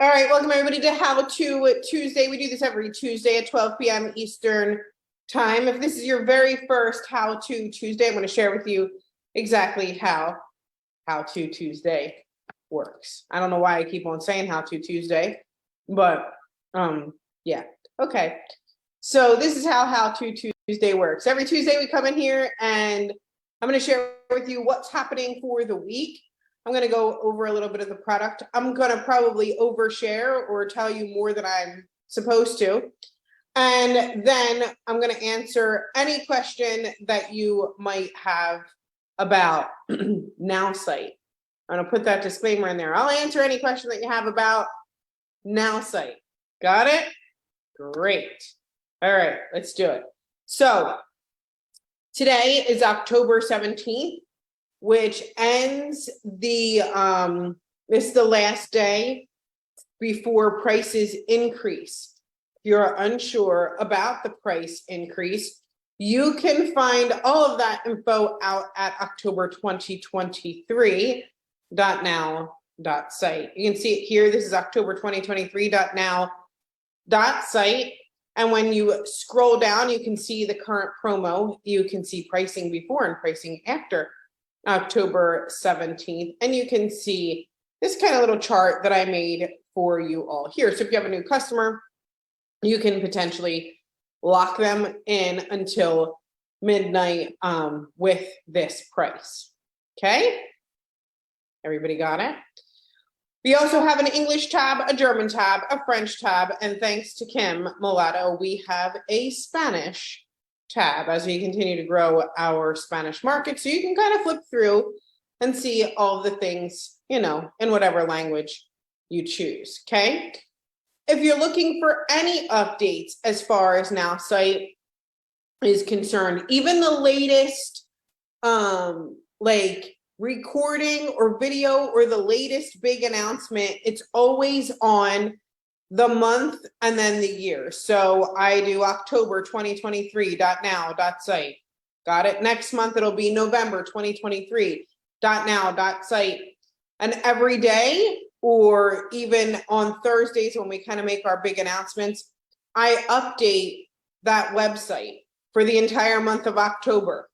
All right, welcome everybody to How To Tuesday. We do this every Tuesday at 12 p.m. Eastern time. If this is your very first How To Tuesday, I'm going to share with you exactly how To Tuesday works. I don't know why I keep on saying How To Tuesday, but yeah, okay. So this is how To Tuesday works. Every Tuesday we come in here and I'm going to share with you what's happening for the week. I'm going to go over a little bit of the product. I'm going to probably overshare or tell you more than I'm supposed to. And then I'm going to answer any question that you might have about NowSite. I'm going to put that disclaimer in there. I'll answer any question that you have about NowSite. Got it? Great. All right, let's do it. So today is October 17th. Which ends the, this is the last day before prices increase. If you're unsure about the price increase, you can find all of that info out at October2023.now.site. You can see it here. This is October2023.now.site. And when you scroll down, you can see the current promo. You can see pricing before and pricing after October 17th, and you can see this kind of little chart that I made for you all here. So if you have a new customer, you can potentially lock them in until midnight with this price. Okay, everybody got it? We also have an English tab, a German tab, a French tab, and thanks to Kim Mulatto, we have a Spanish tab as we continue to grow our Spanish market. So you can kind of flip through and see all the things, you know, in whatever language you choose, okay? If you're looking for any updates as far as NowSite is concerned, even the latest like recording or video or the latest big announcement, it's always on the month and then the year. So I do October 2023.now.site. Got it? Next month, it'll be November 2023.now.site. And every day, or even on Thursdays when we kind of make our big announcements, I update that website for the entire month of October.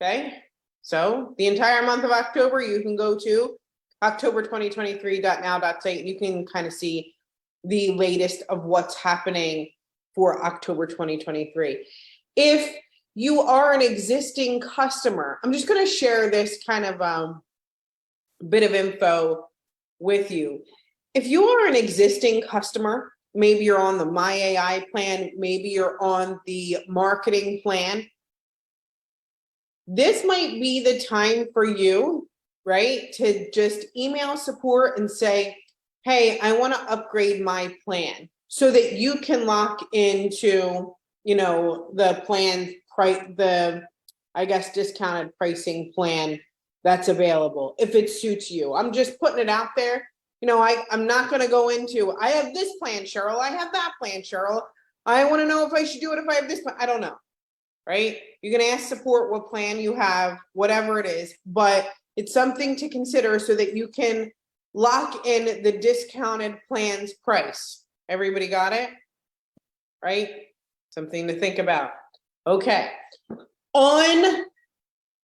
Okay? So the entire month of October, you can go to October 2023.now.site and you can kind of see the latest of what's happening for October 2023. If you are an existing customer, I'm just going to share this kind of bit of info with you. If you are an existing customer, maybe you're on the myAI plan, maybe you're on the marketing plan, this might be the time for you, right, to just email support and say, hey, I want to upgrade my plan so that you can lock into, you know, the plan, the, I guess, discounted pricing plan that's available if it suits you. I'm just putting it out there. You know, I'm not going to go into, I have this plan, Cheryl. I have that plan, Cheryl. I want to know if I should do it if I have this plan. I don't know, right? You can ask support what plan you have, whatever it is, but it's something to consider so that you can lock in the discounted plan's price. Everybody got it? Right? Something to think about. Okay. On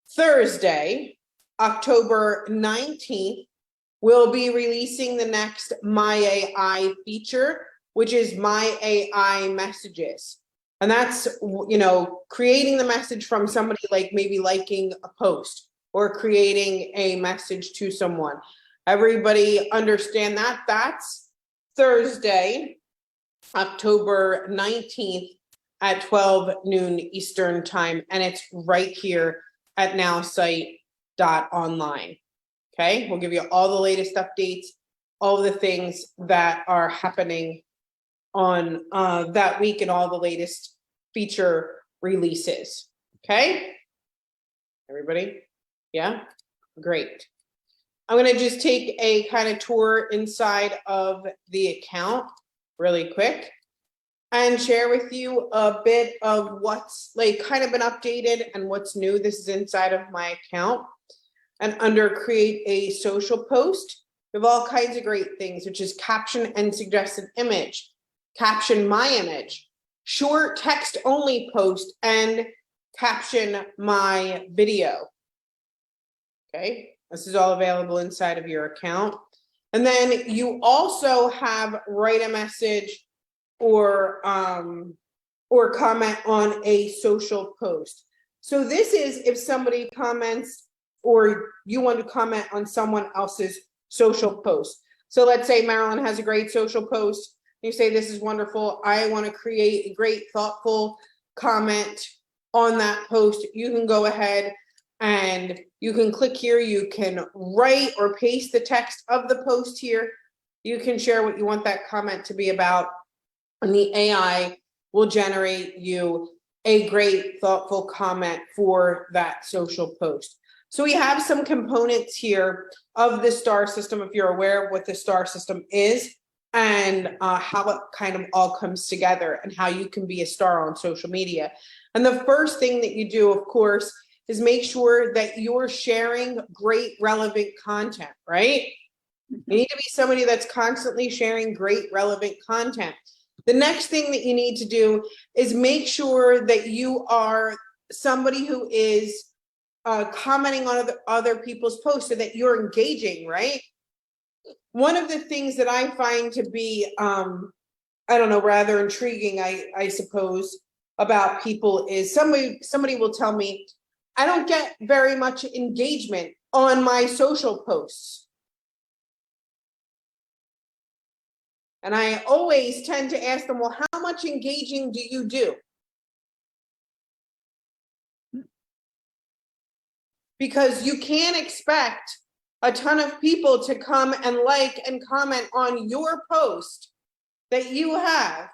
Thursday, October 19th, we'll be releasing the next myAI feature, which is myAI messages. And that's, you know, creating the message from somebody like maybe liking a post or creating a message to someone. Everybody understand that? That's Thursday, October 19th at 12 noon Eastern time. And it's right here at nowsite.online. Okay, we'll give you all the latest updates, all the things that are happening on that week and all the latest feature releases. Okay, everybody? Yeah, great. I'm going to just take a kind of tour inside of the account really quick and share with you a bit of what's like kind of been updated and what's new. This is inside of my account. And under create a social post, We have all kinds of great things, which is caption and suggested image, caption my image, short text only post, and caption my video. Okay, this is all available inside of your account. And then you also have write a message or comment on a social post. So this is if somebody comments or you want to comment on someone else's social post. So let's say Marilyn has a great social post. You say, this is wonderful. I want to create a great, thoughtful comment on that post. You can go ahead and you can click here. You can write or paste the text of the post here. You can share what you want that comment to be about, and the AI will generate you a great, thoughtful comment for that social post. So we have some components here of the STAR system, if you're aware of what the STAR system is and how it kind of all comes together and how you can be a star on social media. And the first thing that you do, of course, is make sure that you're sharing great, relevant content, right? You need to be somebody that's constantly sharing great, relevant content. The next thing that you need to do is make sure that you are somebody who is commenting on other people's posts so that you're engaging, right? One of the things that I find to be, I don't know, rather intriguing, I suppose, about people is somebody will tell me, I don't get very much engagement on my social posts. And I always tend to ask them, well, how much engaging do you do? Because you can't expect a ton of people to come and like and comment on your post that you have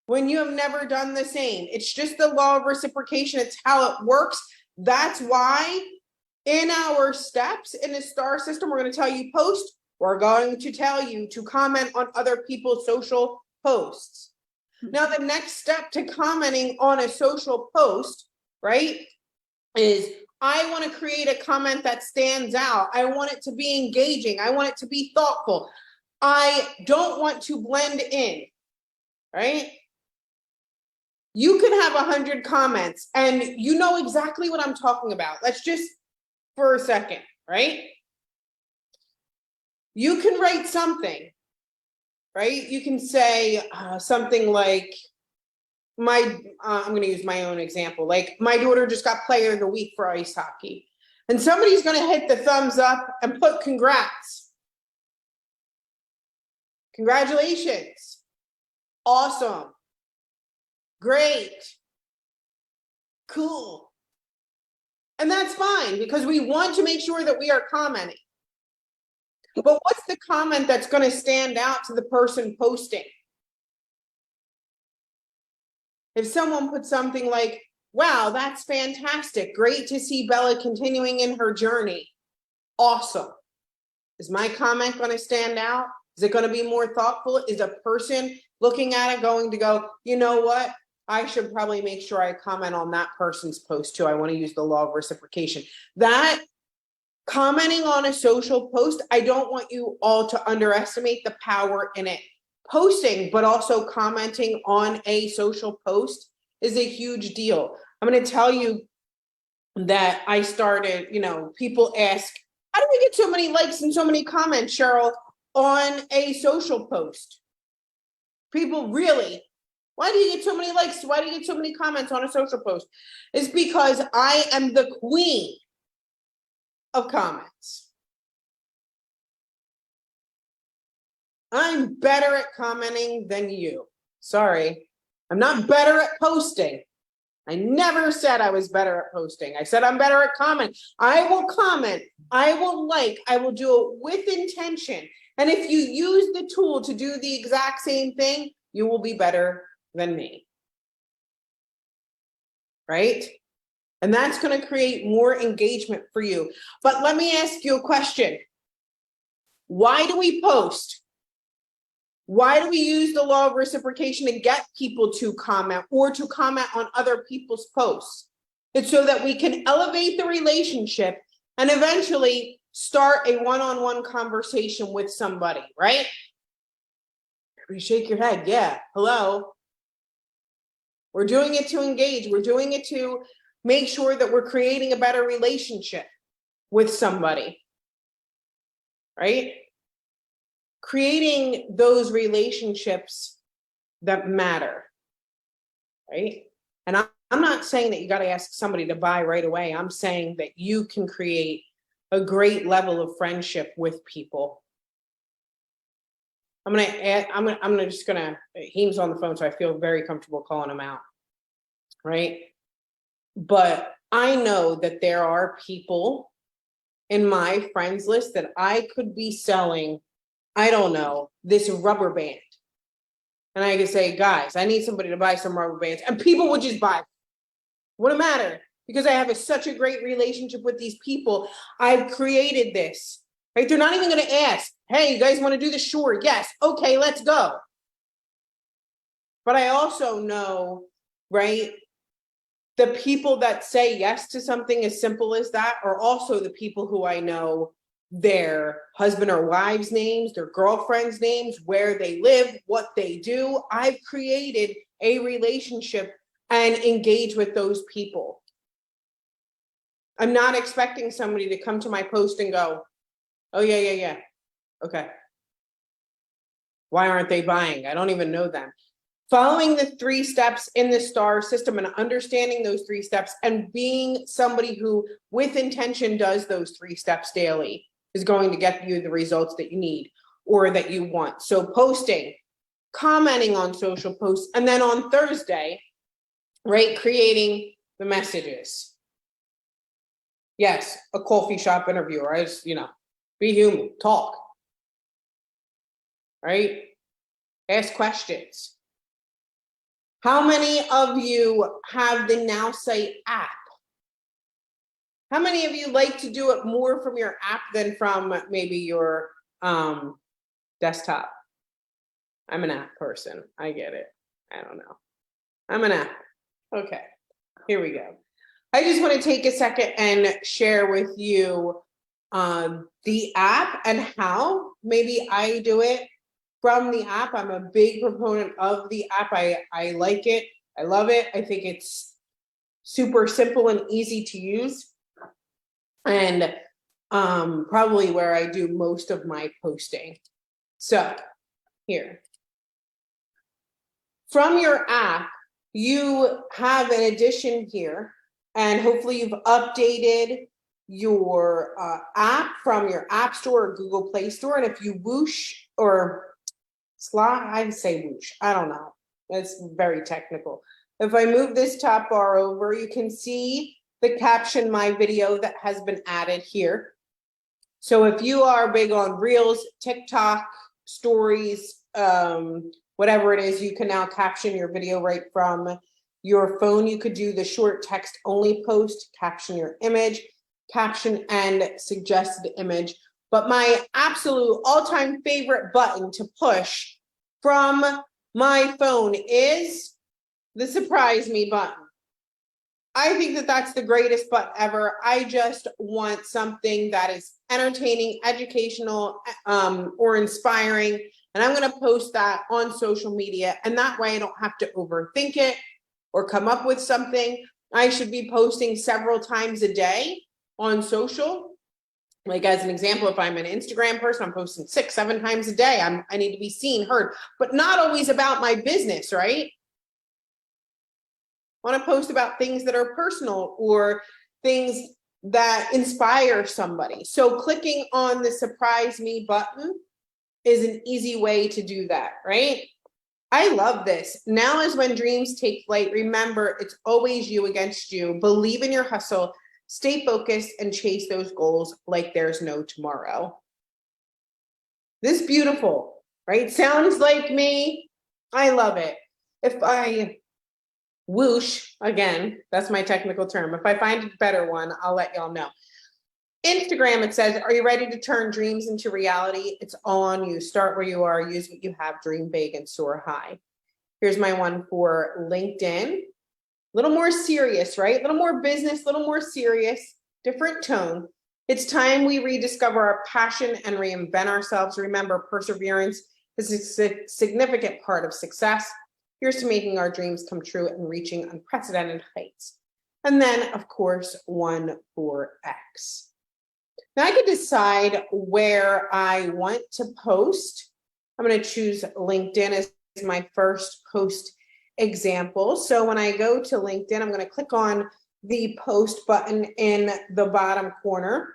when you have never done the same. It's just the law of reciprocation. It's how it works. That's why in our steps in the STAR system, we're going to tell you post. We're going to tell you to comment on other people's social posts. Now, the next step to commenting on a social post, right, is I want to create a comment that stands out. I want it to be engaging. I want it to be thoughtful. I don't want to blend in, right? You can have 100 comments and you know exactly what I'm talking about. Let's just for a second, right? You can write something, right? You can say something like, I'm going to use my own example. Like, my daughter just got player of the week for ice hockey. And somebody's going to hit the thumbs up and put congrats. Congratulations. Awesome. Great. Cool. And that's fine because we want to make sure that we are commenting. But what's the comment that's going to stand out to the person posting? If someone puts something like, wow, that's fantastic. Great to see Bella continuing in her journey. Awesome. Is my comment going to stand out? Is it going to be more thoughtful? Is a person looking at it going to go, you know what? I should probably make sure I comment on that person's post too. I want to use the law of reciprocation. That commenting on a social post, I don't want you all to underestimate the power in it. Posting, but also commenting on a social post is a huge deal. I'm going to tell you that I started, people ask, how do we get so many likes and so many comments, Cheryl, on a social post? People really, why do you get so many likes? Why do you get so many comments on a social post? It's because I am the queen of comments. I'm better at commenting than you. Sorry, I'm not better at posting. I never said I was better at posting. I said I'm better at commenting. I will comment, I will like, I will do it with intention. And if you use the tool to do the exact same thing, you will be better than me. Right? And that's going to create more engagement for you. But let me ask you a question. Why do we post? Why do we use the law of reciprocation to get people to comment or to comment on other people's posts? It's so that we can elevate the relationship and eventually start a one-on-one conversation with somebody, right? You shake your head. Yeah. Hello. We're doing it to engage. We're doing it to make sure that we're creating a better relationship with somebody, right? Creating those relationships that matter, right? And I'm not saying that you got to ask somebody to buy right away. I'm saying that you can create a great level of friendship with people. I'm just gonna, Heem's on the phone, so I feel very comfortable calling him out, right? But I know that there are people in my friends list that I could be selling, I don't know, this rubber band. And I could say, guys, I need somebody to buy some rubber bands. And people would just buy. Wouldn't matter, because I have such a great relationship with these people. I've created this, right? They're not even going to ask, hey, you guys want to do this? Sure, yes. Okay, let's go. But I also know, right, the people that say yes to something as simple as that are also the people who I know their husband or wives' names, their girlfriends' names, where they live, what they do. I've created a relationship and engage with those people. I'm not expecting somebody to come to my post and go, oh, yeah. Okay. Why aren't they buying? I don't even know them. Following the 3 steps in the STAR system and understanding those 3 steps and being somebody who with intention does those 3 steps daily is going to get you the results that you need or that you want. So posting, commenting on social posts, and then on Thursday, right, creating the messages. Yes, a coffee shop interviewer, I just, be human, talk, right? Ask questions. How many of you have the NowSite app? How many of you like to do it more from your app than from maybe your desktop? I'm an app person. I get it. I don't know. I'm an app. Okay, here we go. I just want to take a second and share with you the app and how maybe I do it from the app. I'm a big proponent of the app. I like it. I love it. I think it's super simple and easy to use. And probably where I do most of my posting. So here. From your app, you have an addition here, and hopefully you've updated your app from your App Store or Google Play Store. And if you whoosh or slide, I'd say whoosh, I don't know. It's very technical. If I move this top bar over, you can see the caption, my video that has been added here. So if you are big on Reels, TikTok, stories, whatever it is, you can now caption your video right from your phone. You could do the short text only post, caption your image, caption and suggested image. But my absolute all-time favorite button to push from my phone is the surprise me button. I think that that's the greatest button ever. I just want something that is entertaining, educational, or inspiring. And I'm going to post that on social media. And that way I don't have to overthink it or come up with something. I should be posting several times a day on social. Like as an example, if I'm an Instagram person, I'm posting 6, 7 times a day. I need to be seen, heard, but not always about my business, right? I want to post about things that are personal or things that inspire somebody. So clicking on the surprise me button is an easy way to do that, right? I love this. Now is when dreams take flight. Remember, it's always you against you. Believe in your hustle, stay focused, and chase those goals like there's no tomorrow. This is beautiful, right? Sounds like me. I love it. If I whoosh, again, that's my technical term. If I find a better one, I'll let y'all know. Instagram, it says, are you ready to turn dreams into reality? It's all on you. Start where you are, use what you have, dream big and soar high. Here's my one for LinkedIn. A little more serious, right? A little more business, a little more serious, different tone. It's time we rediscover our passion and reinvent ourselves. Remember, perseverance is a significant part of success. Here's to making our dreams come true and reaching unprecedented heights. And then, of course, 1 for X. Now I can decide where I want to post. I'm going to choose LinkedIn as my first post example. So when I go to LinkedIn, I'm going to click on the post button in the bottom corner.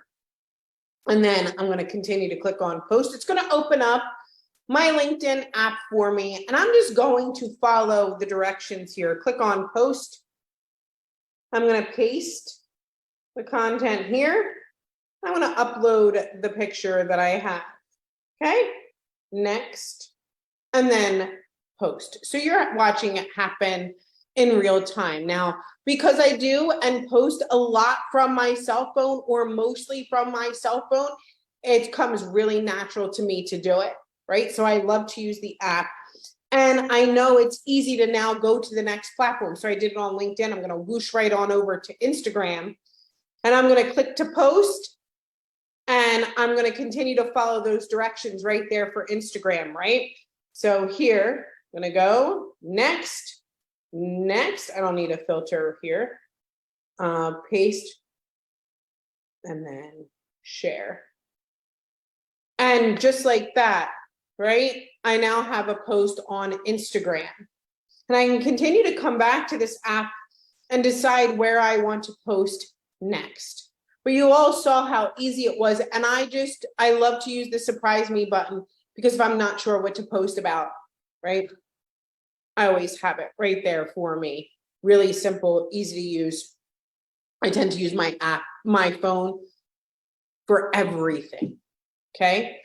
And then I'm going to continue to click on post. It's going to open up my LinkedIn app for me. And I'm just going to follow the directions here. Click on post. I'm going to paste the content here. I'm going to upload the picture that I have. Okay, next, and then post. So you're watching it happen in real time. Now, because I do and post a lot from my cell phone or mostly from my cell phone, it comes really natural to me to do it, right? So I love to use the app. And I know it's easy to now go to the next platform. So I did it on LinkedIn. I'm going to whoosh right on over to Instagram. And I'm going to click to post. And I'm going to continue to follow those directions right there for Instagram, right? So here, I'm going to go next. I don't need a filter here. Paste. And then share. And just like that, right? I now have a post on Instagram. And I can continue to come back to this app and decide where I want to post next. But you all saw how easy it was. And I love to use the surprise me button because if I'm not sure what to post about, right? I always have it right there for me. Really simple, easy to use. I tend to use my app, my phone for everything, okay?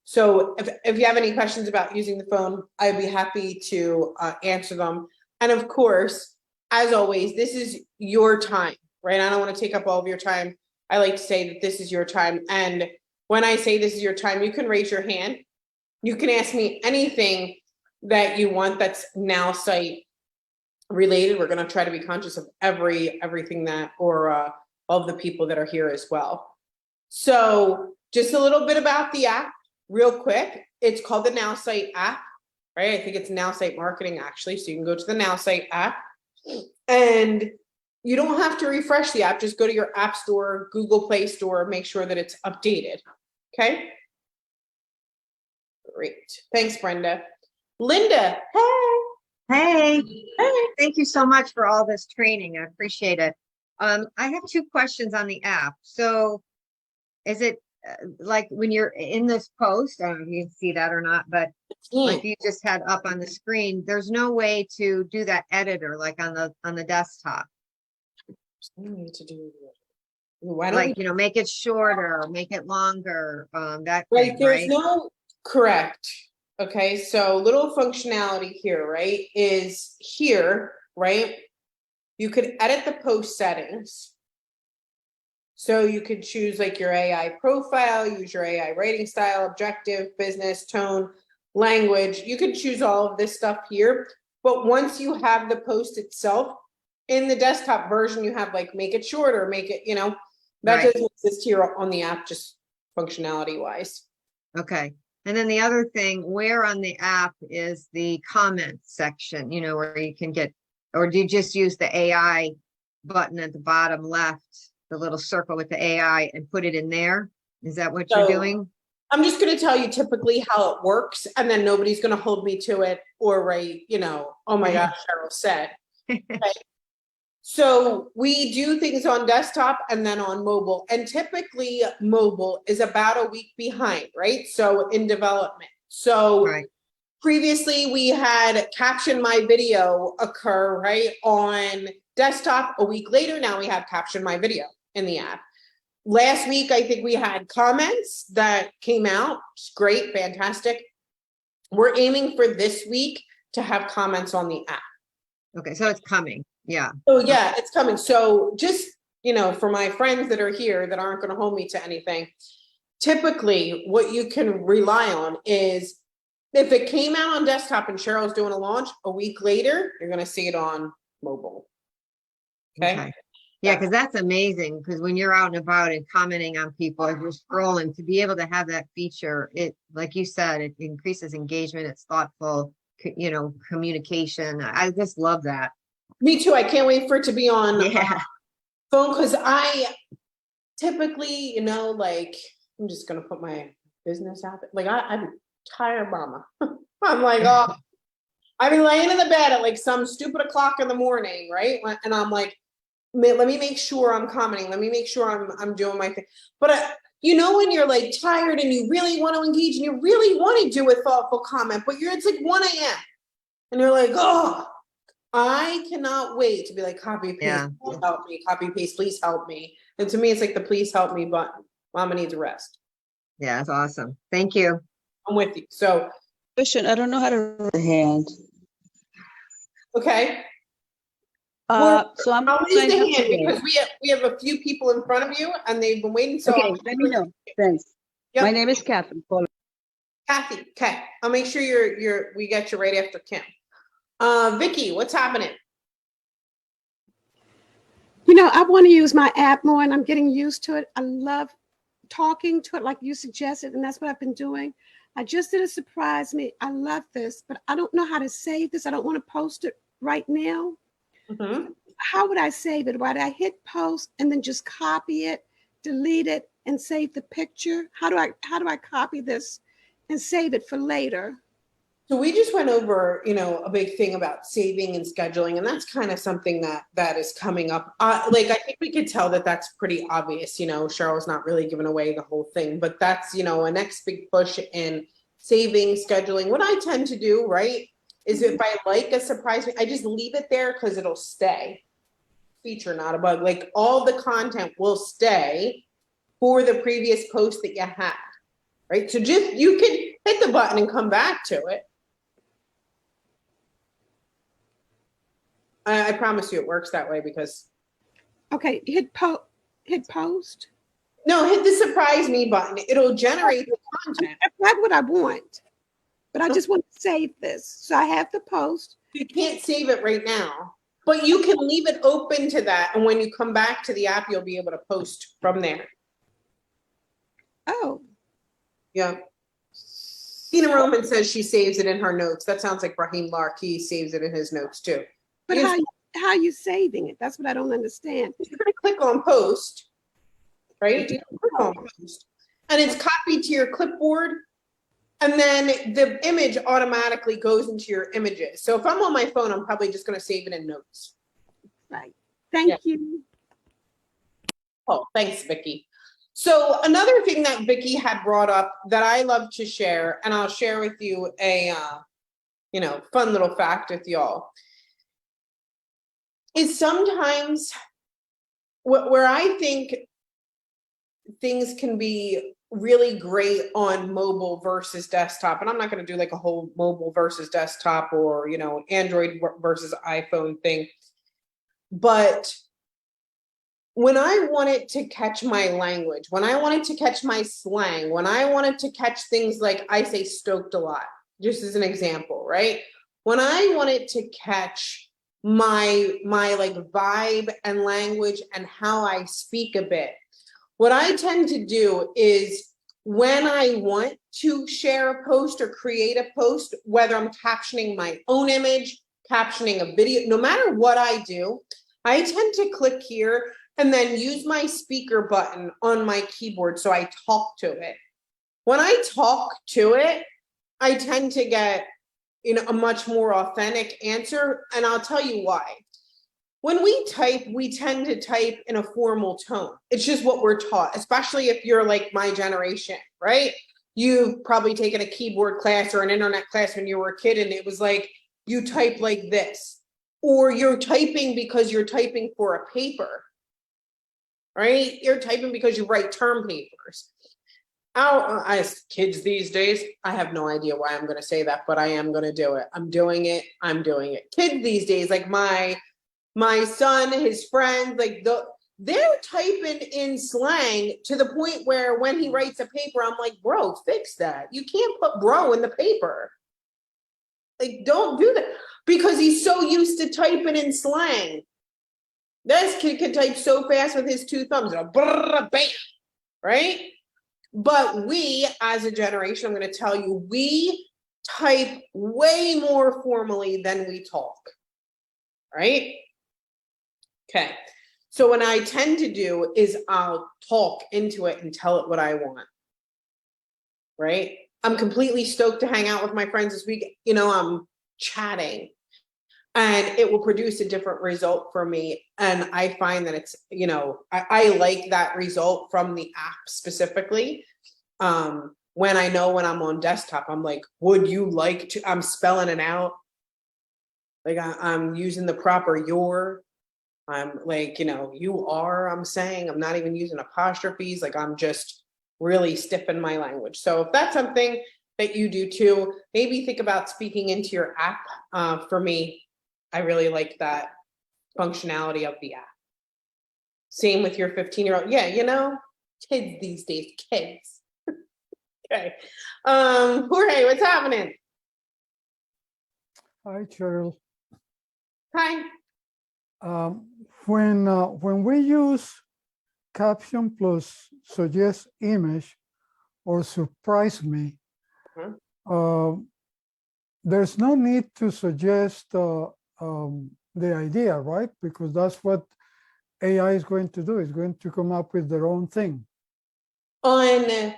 So if you have any questions about using the phone, I'd be happy to answer them. And of course, as always, this is your time. Right? I don't want to take up all of your time. I like to say that this is your time. And when I say this is your time, you can raise your hand. You can ask me anything that you want that's NowSite related. We're going to try to be conscious of everything that, or all of the people that are here as well. So just a little bit about the app real quick. It's called the NowSite app, right? I think it's NowSite marketing actually. So you can go to the NowSite app and you don't have to refresh the app. Just go to your app store, Google Play Store, make sure that it's updated. Okay. Great. Thanks, Brenda. Linda. Hey. Hey. Hey. Thank you so much for all this training. I appreciate it. I have 2 questions on the app. So is it like when you're in this post, I don't know if you can see that or not, but like you just had up on the screen, there's no way to do that editor like on the desktop. Need to do like, make it shorter, make it longer, that right. thing, There's right? no correct. Okay, so little functionality here, right, is here, right? You could edit the post settings. So you could choose like your AI profile, use your AI writing style, objective, business, tone, language. You could choose all of this stuff here. But once you have the post itself, in the desktop version, you have like make it shorter, make it, that Right. doesn't exist here on the app, just functionality wise. Okay. And then the other thing, where on the app is the comment section, where you can get, or do you just use the AI button at the bottom left, the little circle with the AI and put it in there? Is that what you're doing? I'm just going to tell you typically how it works, and then nobody's going to hold me to it or write, oh my gosh, Cheryl said. Okay. So we do things on desktop and then on mobile, and typically mobile is about a week behind, right? So in development. So right. Previously we had caption my video occur, right, on desktop. A week later, now we have caption my video in the app. Last week, I think we had comments that came out. Great, fantastic. We're aiming for this week to have comments on the app. Okay, so it's coming. Yeah. So yeah, it's coming. So just, for my friends that are here that aren't going to hold me to anything, typically what you can rely on is if it came out on desktop and Cheryl's doing a launch, a week later, you're going to see it on mobile. Okay. Yeah, because that's amazing. Because when you're out and about and commenting on people as you're scrolling, to be able to have that feature, it, like you said, it increases engagement. It's thoughtful, communication. I just love that. Me too. I can't wait for it to be on Yeah. phone, because I typically, like, I'm just gonna put my business out there. Like I'm tired, mama. I'm like, oh, I've been laying in the bed at like some stupid o'clock in the morning, right? And I'm like, let me make sure I'm commenting. Let me make sure I'm doing my thing. But when you're like tired and you really want to engage and you really want to do a thoughtful comment, but it's like 1 a.m. and you're like, oh, I cannot wait to be like, copy paste, Yeah. help me, copy paste, please help me. And to me, it's like the please help me button. Mama needs a rest. Yeah, that's awesome. Thank you. I'm with you. So, Question, I don't know how to raise a hand. okay. So I'm I'll raise the signing up hand today. because we have a few people in front of you and they've been waiting. So Okay, let me know. Thanks. Yep. My name is Catherine. Kathy, okay. I'll make sure we get you right after Kim. Vicky, what's happening? I want to use my app more and I'm getting used to it. I love talking to it like you suggested, and that's what I've been doing. I just did a surprise me. I love this, but I don't know how to save this. I don't want to post it right now. Mm-hmm. How would I save it? Would I hit post and then just copy it, delete it, and save the picture? How do I copy this and save it for later? So we just went over, a big thing about saving and scheduling, and that's kind of something that is coming up. Like, I think we could tell that that's pretty obvious. Cheryl's not really giving away the whole thing, but that's, a next big push in saving, scheduling. What I tend to do, right, is if I like a surprise, I just leave it there because it'll stay. Feature, not a bug. Like, all the content will stay for the previous post that you had, right? So just, you can hit the button and come back to it. I promise you it works that way because. Okay, hit post. No, hit the surprise me button. It'll generate the content. That's what I want. But I just want to save this. So I have the post. You can't save it right now, but you can leave it open to that. And when you come back to the app, you'll be able to post from there. Oh. Yeah. Tina Roman says she saves it in her notes. That sounds like Raheem Lark. He saves it in his notes too. But how are you saving it? That's what I don't understand. You're going to click on post, right? You click on post, and it's copied to your clipboard. And then the image automatically goes into your images. So if I'm on my phone, I'm probably just going to save it in notes. Right. Thank you. Oh, thanks, Vicky. So another thing that Vicky had brought up that I love to share, and I'll share with you a, fun little fact with y'all, is sometimes where I think things can be really great on mobile versus desktop, and I'm not going to do like a whole mobile versus desktop or, Android versus iPhone thing, but when I wanted to catch my language, when I wanted to catch my slang, when I wanted to catch things like I say stoked a lot, just as an example, right? When I wanted to catch my like vibe and language and how I speak a bit, what I tend to do is when I want to share a post or create a post, whether I'm captioning my own image, captioning a video, no matter what I do, I tend to click here and then use my speaker button on my keyboard so I talk to it. When I talk to it, I tend to get, a much more authentic answer, and I'll tell you why. When we type, we tend to type in a formal tone. It's just what we're taught, especially if you're like my generation, right? You've probably taken a keyboard class or an internet class when you were a kid, and it was like, you type like this, or you're typing because you're typing for a paper, right? You're typing because you write term papers. As kids these days, I have no idea why I'm going to say that, but I am going to do it. I'm doing it. Kids these days, like my son, his friends, like they're typing in slang to the point where when he writes a paper, I'm like, bro, fix that. You can't put bro in the paper. Like, don't do that, because he's so used to typing in slang. This kid can type so fast with his two thumbs, bam, right? But we, as a generation, I'm going to tell you, we type way more formally than we talk, right? Okay. So what I tend to do is I'll talk into it and tell it what I want, right? I'm completely stoked to hang out with my friends this week. You know, I'm chatting and it will produce a different result for me. And I find that it's, you know, I like that result from the app specifically. When I know when I'm on desktop, I'm like, would you like to, I'm spelling it out. Like I'm using the proper your. I'm like, you know, you are, I'm saying, I'm not even using apostrophes. Like I'm just really stiff in my language. So if that's something that you do too, maybe think about speaking into your app. For me, I really like that functionality of the app. Same with your 15-year-old. Yeah, you know, kids these days, kids. Okay. Jorge, what's happening? Hi, Cheryl. Hi. When we use caption plus suggest image or surprise me, there's no need to suggest the idea, right? Because that's what AI is going to do. It's going to come up with their own thing. On the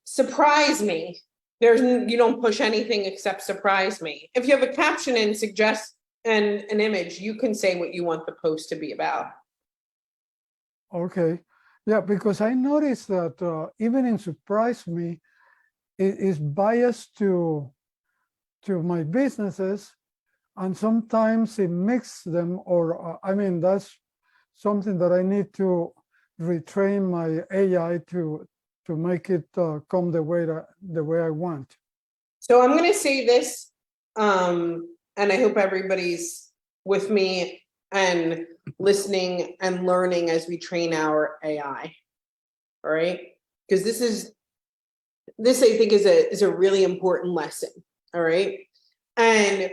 surprise me, you don't push anything except surprise me. If you have a caption and suggest an image, you can say what you want the post to be about. Okay. Yeah, because I noticed that even in surprise me, it is biased to my businesses, and sometimes it mixes them, or I mean, that's something that I need to retrain my AI to make it come the way I want. So I'm going to say this, and I hope everybody's with me and listening and learning as we train our AI. All right, because this I think is a really important lesson. All right, and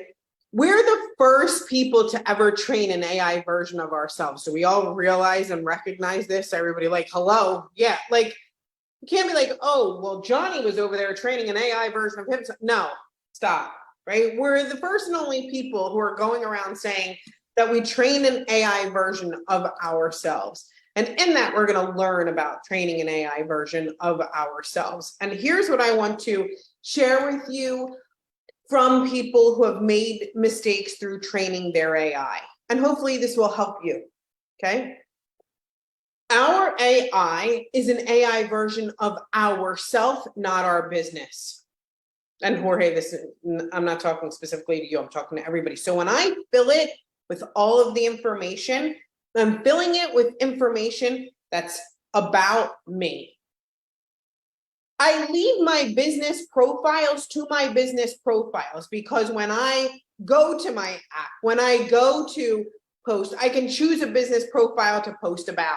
we're the first people to ever train an AI version of ourselves. So we all realize and recognize this. Everybody like, hello, yeah, like. You can't be like, oh, well, Johnny was over there training an AI version of him. No, stop, right? We're the first and only people who are going around saying that we train an AI version of ourselves. And in that, we're going to learn about training an AI version of ourselves. And here's what I want to share with you from people who have made mistakes through training their AI. And hopefully this will help you, okay? Our AI is an AI version of ourself, not our business. And Jorge, I'm not talking specifically to you, I'm talking to everybody. So when I fill it with all of the information, I'm filling it with information that's about me. I leave my business profiles to my business profiles because when I go to my app, when I go to post, I can choose a business profile to post about.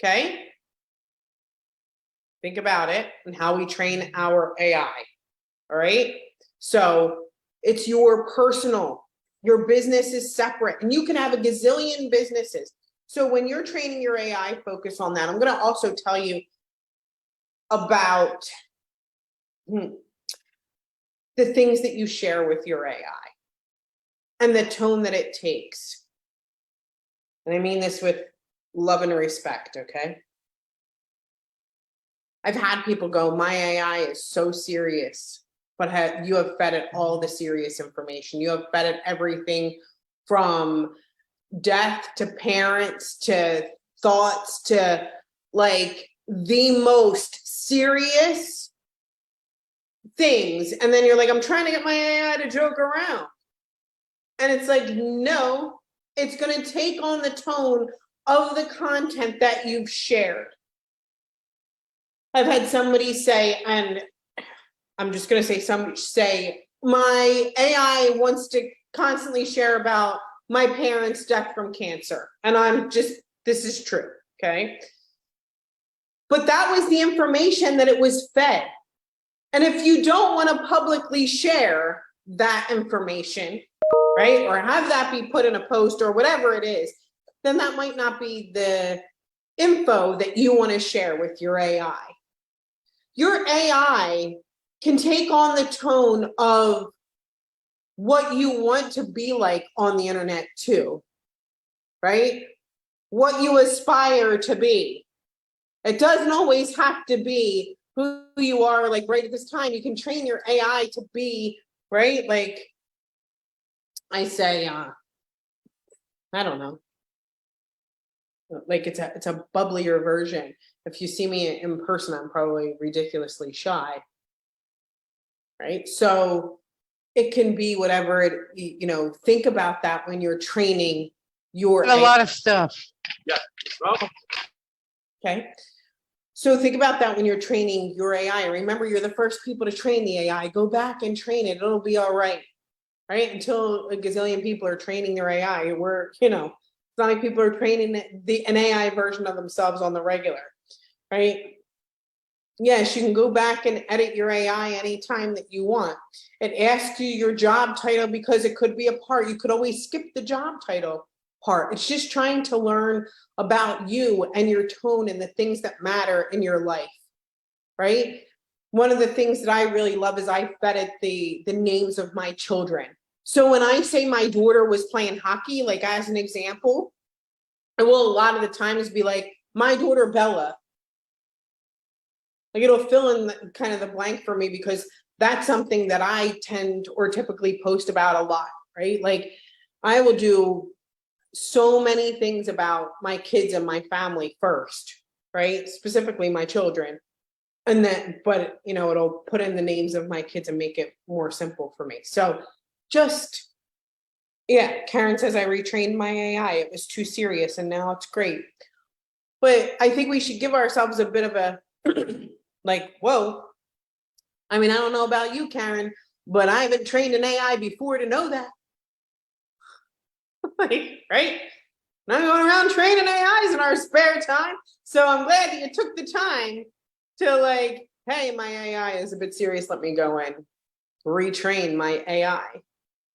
Okay? Think about it and how we train our AI. All right? So it's your personal, your business is separate, and you can have a gazillion businesses. So when you're training your AI, focus on that. I'm going to also tell you about the things that you share with your AI and the tone that it takes. And I mean this with love and respect, okay? I've had people go, my AI is so serious, but you have fed it all the serious information. You have fed it everything from death to parents to thoughts to like the most serious things. And then you're like, I'm trying to get my AI to joke around. And it's like, no, it's going to take on the tone of the content that you've shared. I've had somebody say, and I'm just going to say, somebody say, my AI wants to constantly share about my parents' death from cancer. And I'm just, this is true, okay? But that was the information that it was fed. And if you don't want to publicly share that information, right? Or have that be put in a post or whatever it is, then that might not be the info that you want to share with your AI. Your AI can take on the tone of what you want to be like on the internet too, right? What you aspire to be. It doesn't always have to be who you are, like right at this time. You can train your AI to be, right? Like I say, I don't know. Like it's a bubblier version. If you see me in person, I'm probably ridiculously shy, right? So it can be whatever it, you know, think about that when you're training your A lot of stuff. Okay. So think about that when you're training your AI. Remember, you're the first people to train the AI. Go back and train it. It'll be all right. Right? Until a gazillion people are training their AI. We're, you know, it's not like people are training an AI version of themselves on the regular. Right? Yes, you can go back and edit your AI anytime that you want. It asks you your job title because it could be a part. You could always skip the job title part. It's just trying to learn about you and your tone and the things that matter in your life, right? One of the things that I really love is I fed it the names of my children. So when I say my daughter was playing hockey, like as an example, I will a lot of the times be like, my daughter Bella. Like it'll fill in kind of the blank for me because that's something that I tend or typically post about a lot, right? Like I will do so many things about my kids and my family first, right? Specifically my children. And then, but you know, it'll put in the names of my kids and make it more simple for me. So just, yeah, Karen says I retrained my AI. It was too serious and now it's great. But I think we should give ourselves a bit of a like, whoa. I mean, I don't know about you, Karen, but I haven't trained an AI before to know that. Like, right? Not going around training AIs in our spare time. So I'm glad that you took the time to like, hey, my AI is a bit serious. Let me go and retrain my AI.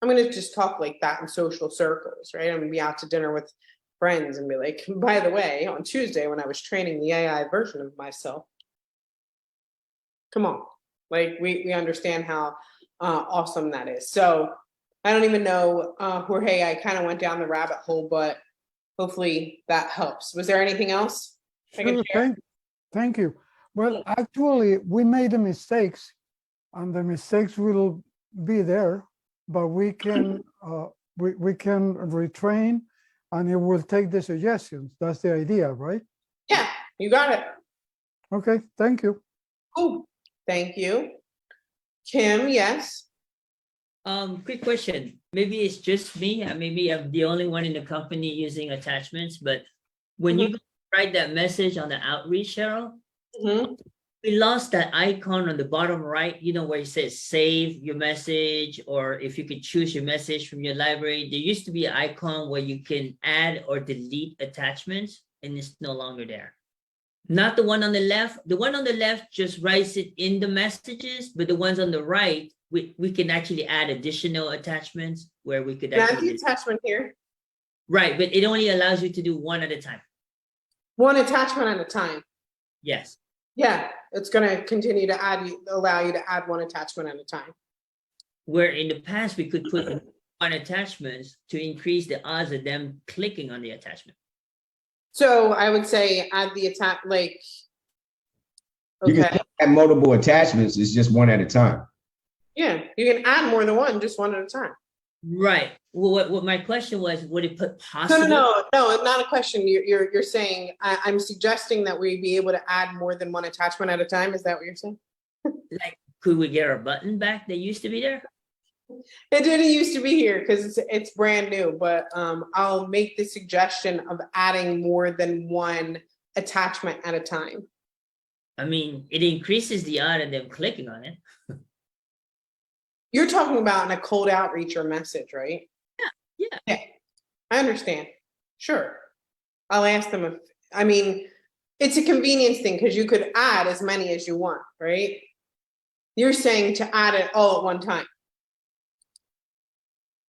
I'm going to just talk like that in social circles, right? I'm going to be out to dinner with friends and be like, by the way, on Tuesday when I was training the AI version of myself, come on, like we understand how awesome that is. So I don't even know, Jorge, I kind of went down the rabbit hole, but hopefully that helps. Was there anything else I can share? Thank you. Well, actually, we made the mistakes, and the mistakes will be there, but we can we can retrain, and it will take the suggestions. That's the idea, right? Yeah, you got it. Okay, thank you. Cool. Thank you. Kim, yes. Quick question. Maybe it's just me, and maybe I'm the only one in the company using attachments, but when you write that message on the outreach, Cheryl, we lost that icon on the bottom right, you know, where it says save your message, or if you could choose your message from your library. There used to be an icon where you can add or delete attachments, and it's no longer there. Not the one on the left. The one on the left just writes it in the messages, but the ones on the right, we can actually add additional attachments where we could Add the attachment here. Right, but it only allows you to do one at a time. One attachment at a time. Yes. Yeah, it's going to continue to allow you to add one attachment at a time. Where in the past we could put one attachments to increase the odds of them clicking on the attachment. So I would say add the attach, like, okay. You can add multiple attachments. It's just one at a time. Yeah, you can add more than one, just one at a time. Right. Well, what my question was, would it put possible? No, not a question. You're saying I'm suggesting that we be able to add more than one attachment at a time. Is that what you're saying? Like, could we get our button back that used to be there? It didn't used to be here because it's brand new, but I'll make the suggestion of adding more than one attachment at a time. I mean, it increases the odds of them clicking on it. You're talking about in a cold outreach or message, right? Yeah, I understand. Sure. I'll ask them if, I mean, it's a convenience thing because you could add as many as you want, right? You're saying to add it all at one time,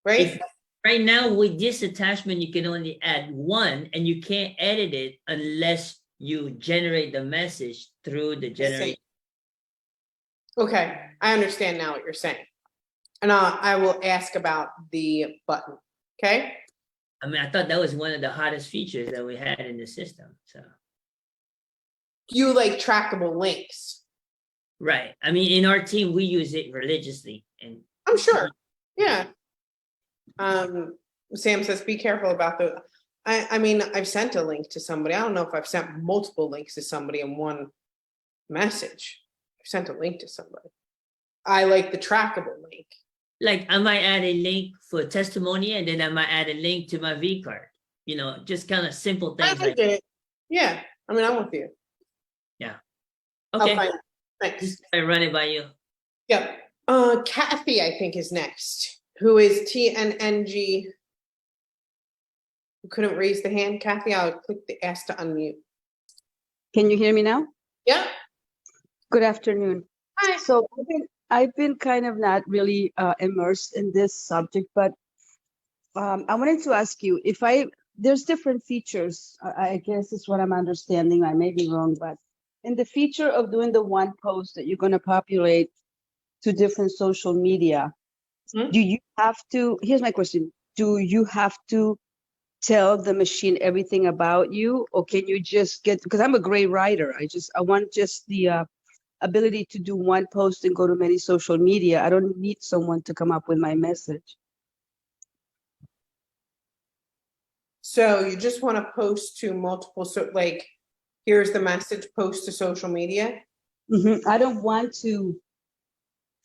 right? right now with this attachment, you can only add one and you can't edit it unless you generate the message through the generate. Okay, I understand now what you're saying. And I will ask about the button, okay? I mean, I thought that was one of the hottest features that we had in the system, so. You like trackable links. Right, I mean, in our team, we use it religiously and. I'm sure, yeah. Sam says, be careful about I mean, I've sent a link to somebody. I don't know if I've sent multiple links to somebody in one message. I've sent a link to somebody. I like the trackable link. Like I might add a link for testimony and then I might add a link to my V card, you know, just kind of simple I things like like, it. Yeah, I mean, I'm with you. okay, Fine. Thanks. just I run it by you. Yep. Kathy, I think, is next, who is TNNG. Who couldn't raise the hand? Kathy, I'll click the ask to unmute. Can you hear me now? Yeah. Good afternoon. Hi. So I've been kind of not really immersed in this subject, but I wanted to ask you if there's different features. I guess is what I'm understanding. I may be wrong, but in the feature of doing the one post that you're going to populate to different social media, do you have to? Here's my question: do you have to tell the machine everything about you, or can you just get? Because I'm a great writer. I want just the ability to do one post and go to many social media. I don't need someone to come up with my message. So you just want to post to multiple, so like, here's the message, post to social media. I don't want to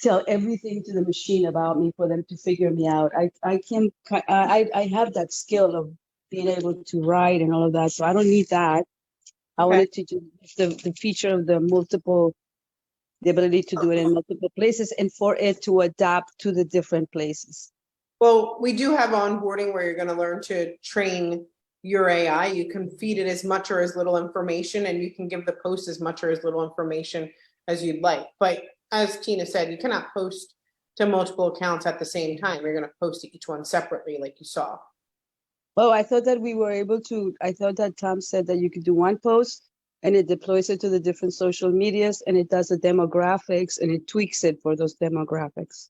tell everything to the machine about me for them to figure me out. I have that skill of being able to write and all of that, so I don't need that. I wanted to do the feature of the ability to do it in multiple places and for it to adapt to the different places. Well, we do have onboarding where you're going to learn to train your AI. You can feed it as much or as little information, and you can give the post as much or as little information as you'd like. But as Tina said, you cannot post to multiple accounts at the same time. You're going to post to each one separately, like you saw. Oh, I thought that we were able to, I thought that Tom said that you could do one post and it deploys it to the different social medias and it does the demographics and it tweaks it for those demographics.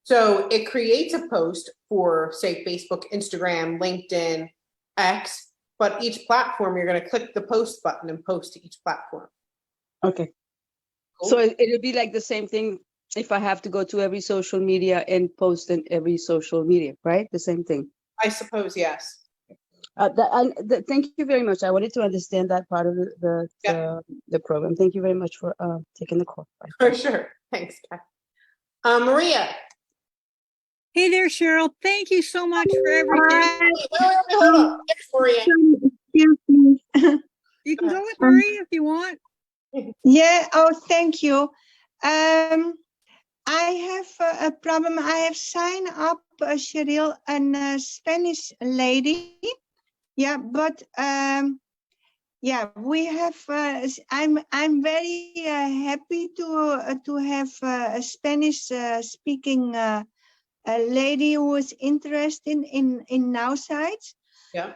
So it creates a post for, say, Facebook, Instagram, LinkedIn, X, but each platform, you're going to click the post button and post to each platform. Okay. Cool. So it'll be like the same thing if I have to go to every social media and post in every social media, right? The same thing. I suppose, yes. Thank you very much. I wanted to understand that part of the program. Thank you very much for taking the call. Bye. For sure. Thanks, Kat. Maria. Hey there, Cheryl. Thank you so much for everything. Hold on. Thanks, Maria. You can go with Maria if you want. Yeah, oh, thank you. I have a problem. I have signed up, Cheryl, a Spanish lady. Yeah, but yeah, we have. I'm very happy to have a Spanish speaking a lady who is interested in NowSite. Yeah.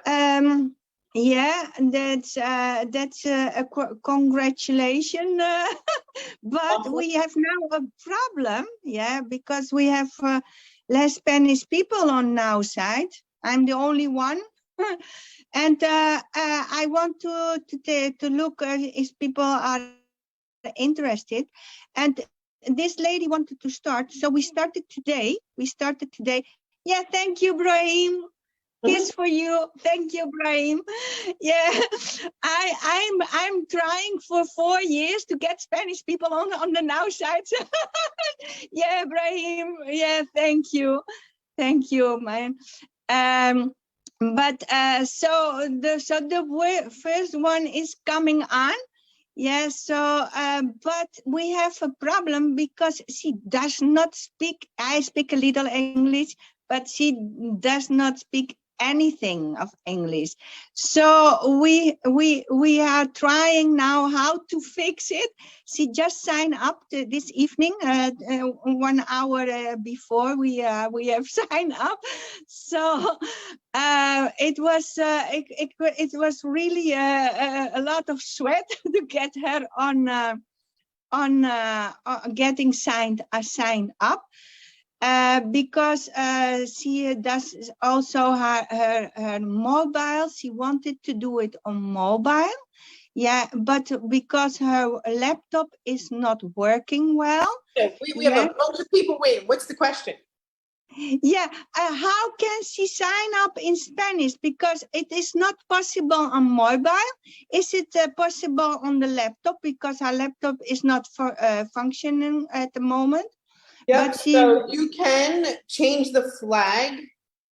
Yeah, that's a congratulations. But we have now a problem, yeah, because we have less Spanish people on NowSite. I'm the only one, and I want to look if people are interested, and this lady wanted to start, so we started today. Yeah, thank you, Brahim. Kiss for you. Thank you, Brahim. Yeah, I'm trying for 4 years to get Spanish people on the NowSite. Yeah, Brahim. Yeah, thank you, man. But so the first one is coming on. Yeah, so but we have a problem because she does not speak. I speak a little English, but she does not speak anything of English. So we are trying now how to fix it. She just signed up this evening, 1 hour before we have signed up. So it was really a lot of sweat to get her on getting signed up. Because she does also her mobile. She wanted to do it on mobile. Yeah, but because her laptop is not working well. We have a bunch of people waiting. What's the question? Yeah, how can she sign up in Spanish? Because it is not possible on mobile. Is it possible on the laptop? Because her laptop is not functioning at the moment. Yep, But so you can change the flag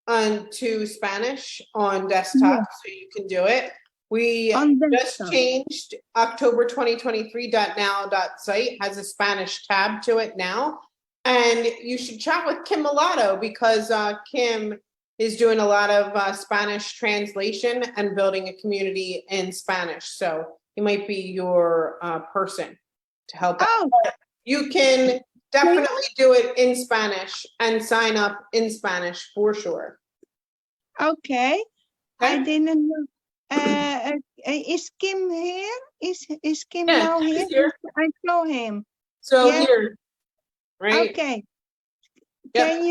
to Spanish on desktop, so you can do it. We just changed October 2023.now.site has a Spanish tab to it now. And you should chat with Kim Mulatto because Kim is doing a lot of Spanish translation and building a community in Spanish. So he might be your person to help out. You can definitely do it in Spanish and sign up in Spanish for sure. Okay. I didn't know. Is Kim here? Is Kim now here? I know him. So here, right? Okay. Yep.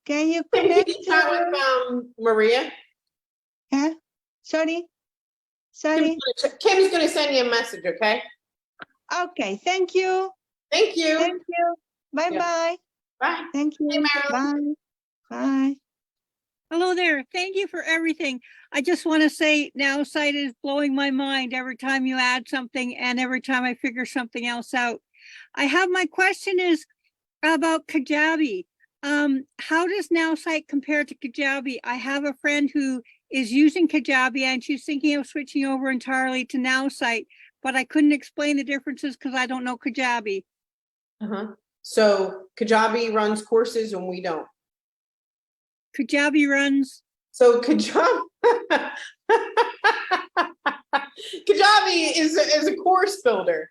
Can you connect? Can you chat with Maria? Huh? Sorry. Kim's gonna send you a message, okay? Okay. Thank you. Thank you. Thank you. Bye bye. Bye. Thank you. Hey, Marilyn. Bye. Bye. Hello there. Thank you for everything. I just want to say NowSite is blowing my mind every time you add something and every time I figure something else out. My question is about Kajabi. How does NowSite compare to Kajabi? I have a friend who is using Kajabi and she's thinking of switching over entirely to NowSite, but I couldn't explain the differences because I don't know Kajabi. So Kajabi runs courses and we don't. Kajabi runs. So Kajabi is a course builder.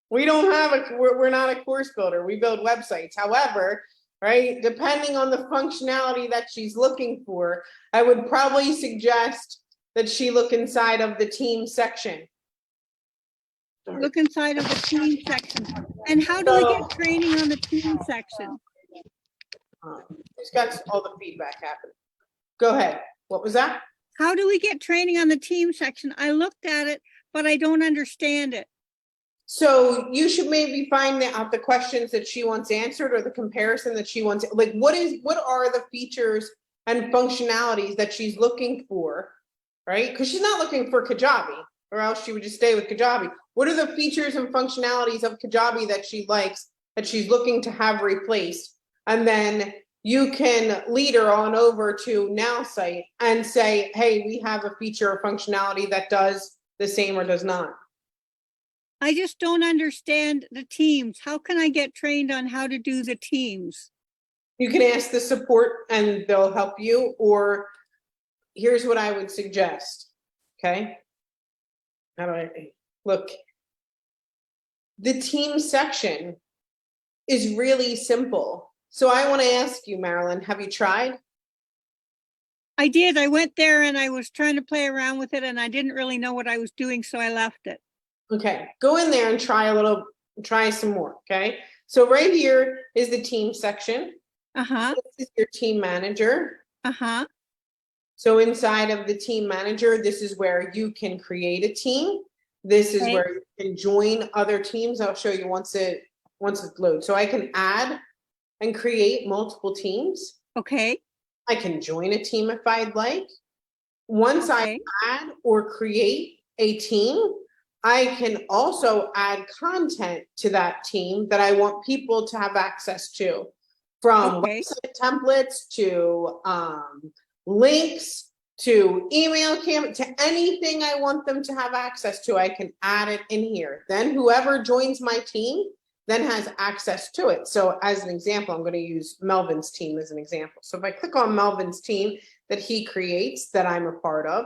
We don't have we're not a course builder. We build websites. However, right, depending on the functionality that she's looking for, I would probably suggest that she look inside of the team section. Look inside of the team section. And how do we get training on the team section? Who's got all the feedback happening? Go ahead. What was that? How do we get training on the team section? I looked at it, but I don't understand it. So you should maybe find out the questions that she wants answered or the comparison that she wants. Like what are the features and functionalities that she's looking for, right? Because she's not looking for Kajabi or else she would just stay with Kajabi. What are the features and functionalities of Kajabi that she likes, that she's looking to have replaced? And then you can lead her on over to NowSite and say, hey, we have a feature or functionality that does the same or does not. I just don't understand the teams. How can I get trained on how to do the teams? You can ask the support and they'll help you, or here's what I would suggest, okay? How do I, look, the team section is really simple. So I want to ask you, Marilyn, have you tried? I did. I went there and I was trying to play around with it and I didn't really know what I was doing, so I left it. Okay, go in there and try some more, okay? So right here is the team section. This is your team manager. So inside of the team manager, this is where you can create a team. This is where you can join other teams. I'll show you once it loads. So I can add and create multiple teams. Okay. I can join a team if I'd like. Once I add or create a team, I can also add content to that team that I want people to have access to, from website templates to links to email to anything I want them to have access to. I can add it in here. Then whoever joins my team then has access to it. So as an example, I'm going to use Melvin's team as an example. So if I click on Melvin's team that he creates, that I'm a part of,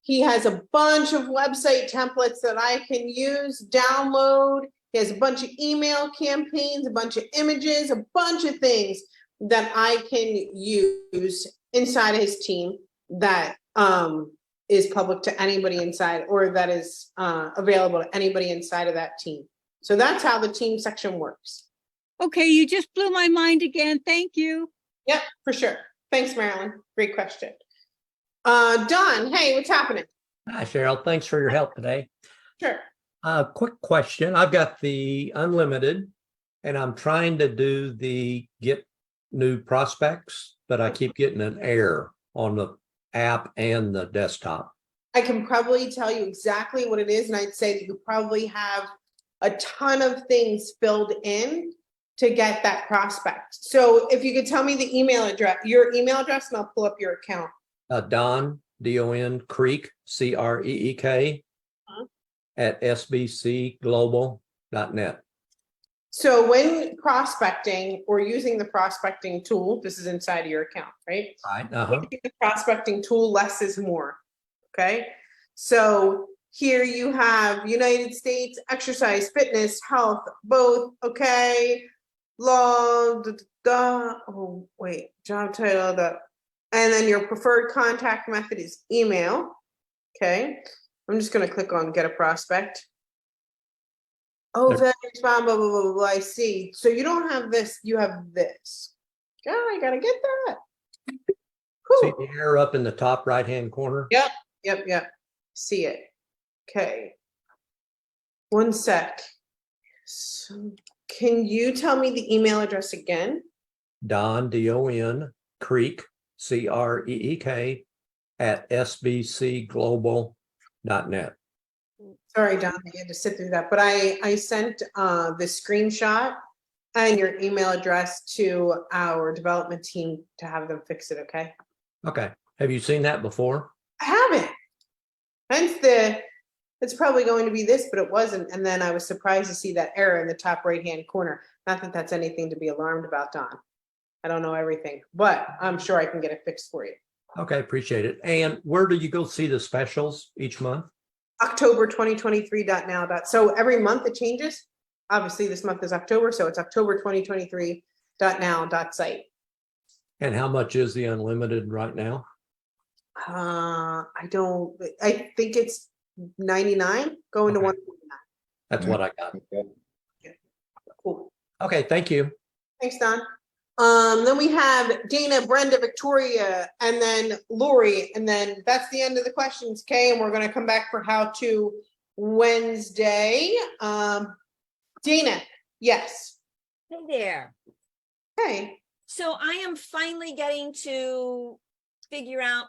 he has a bunch of website templates that I can use, download. He has a bunch of email campaigns, a bunch of images, a bunch of things that I can use inside of his team that is public to anybody inside, or that is available to anybody inside of that team. So that's how the team section works. Okay, you just blew my mind again. Thank you. Yep, for sure. Thanks, Marilyn. Great question. Don, hey, what's happening? Hi, Cheryl. Thanks for your help today. Sure. Quick question. I've got the unlimited and I'm trying to do the get new prospects, but I keep getting an error on the app and the desktop. I can probably tell you exactly what it is, and I'd say that you probably have a ton of things filled in to get that prospect. So if you could tell me the email address, your email address, and I'll pull up your account. Don, D-O-N, Creek, C-R-E-E-K, at sbcglobal.net. So when prospecting or using the prospecting tool, this is inside of your account, right? Right. Using the prospecting tool, less is more. Okay. So here you have United States, exercise, fitness, health, both. Okay. Law, oh, wait, job title, and then your preferred contact method is email. Okay. I'm just going to click on get a prospect. Oh, that respond, blah, blah, blah, blah, blah. I see. So you don't have this, you have this. Oh, I got to get that. See the arrow up in the top right-hand corner? Yep. See it. Okay. One sec. So can you tell me the email address again? Don, D-O-N, Creek, C-R-E-E-K, at sbcglobal.net. Sorry, Don, I had to sit through that, but I sent the screenshot and your email address to our development team to have them fix it, okay? Okay. Have you seen that before? I haven't. Hence it's probably going to be this, but it wasn't. And then I was surprised to see that error in the top right-hand corner. Not that that's anything to be alarmed about, Don. I don't know everything, but I'm sure I can get it fixed for you. Okay, appreciate it. And where do you go see the specials each month? October 2023.now. So every month it changes. Obviously, this month is October, so it's October 2023.now.site. And how much is the unlimited right now? I think it's 99 going to 149. That's what I got. Cool. Okay, thank you. Thanks, Don. Then we have Dana, Brenda, Victoria, and then Lori, and then that's the end of the questions, okay? And we're going to come back for how to Wednesday. Dana, yes. Hey there. Hey. So I am finally getting to figure out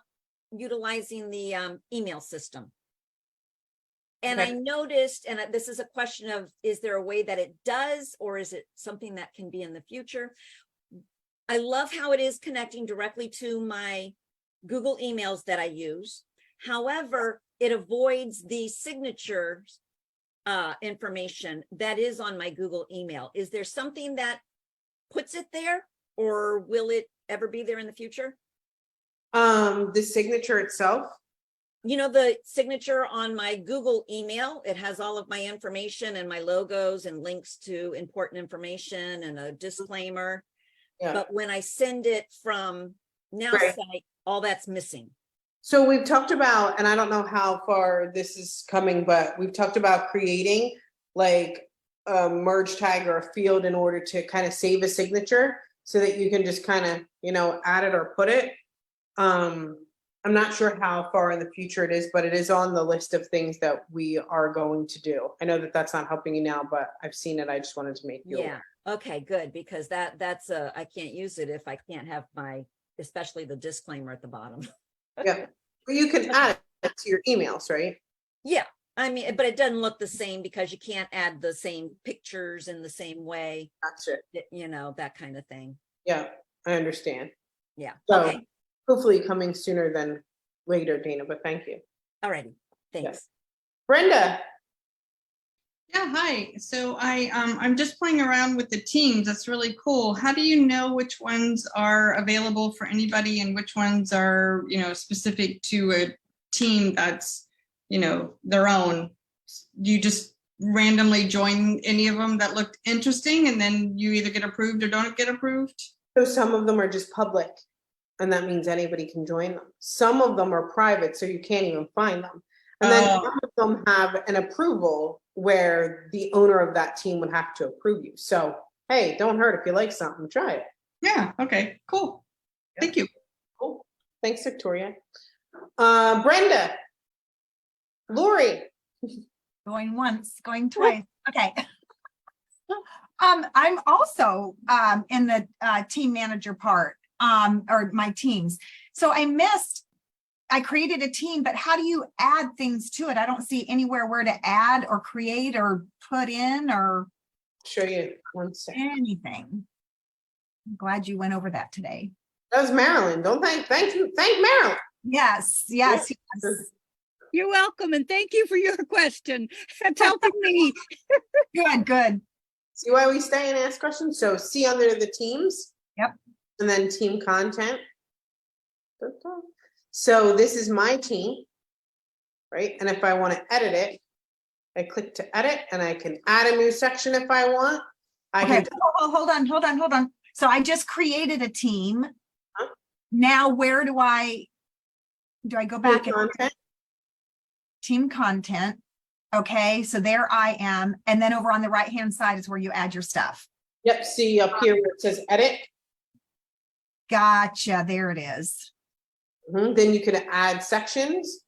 utilizing the email system. And Okay. I noticed, and this is a question of, is there a way that it does, or is it something that can be in the future? I love how it is connecting directly to my Google emails that I use. However, it avoids the signatures information that is on my Google email. Is there something that puts it there, or will it ever be there in the future? The signature itself? You know, the signature on my Google email, it has all of my information and my logos and links to important information and a disclaimer. Yeah. But when I send it from NowSite, all that's missing. So we've talked about, and I don't know how far this is coming, but we've talked about creating like a merge tag or a field in order to kind of save a signature so that you can just kind of, add it or put it. I'm not sure how far in the future it is, but it is on the list of things that we are going to do. I know that that's not helping you now, but I've seen it. I just wanted to make you aware. Okay, good, because that's I can't use it if I can't have especially the disclaimer at the bottom. Yeah, well, you can add it to your emails, right? Yeah, I mean, but it doesn't look the same because you can't add the same pictures in the same way. That's it. That kind of thing. Yeah, I understand. Yeah. So Okay. hopefully coming sooner than later, Dana, but thank you. Alrighty. Thanks. Yes. Brenda. Yeah, hi. So I'm just playing around with the teams. That's really cool. How do you know which ones are available for anybody and which ones are, specific to a team that's, their own? Do you just randomly join any of them that looked interesting and then you either get approved or don't get approved? So some of them are just public, and that means anybody can join them. Some of them are private, so you can't even find them. And then some of them have an approval where the owner of that team would have to approve you. So, hey, don't hurt if you like something, try it. Yeah, okay, cool. Thank you. Cool. Thanks, Victoria. Brenda, Lori. Going once, going twice. Okay. I'm also in the team manager part, or my teams. So I created a team, but how do you add things to it? I don't see anywhere where to add or create or put in or show you one second. Anything. I'm glad you went over that today. That was Marilyn. Don't thank Marilyn. Yes. Yes. You're welcome, and thank you for your question. That's helping me. Good. See why we stay and ask questions? So see under the teams. Yep. And then team content. So this is my team, right? And if I want to edit it, I click to edit, and I can add a new section if I want. Hold on. So I just created a team. Huh? Now where do I go back and team content? Okay, so there I am. And then over on the right-hand side is where you add your stuff. Yep, see up here where it says edit. Gotcha, there it is. Then you can add sections.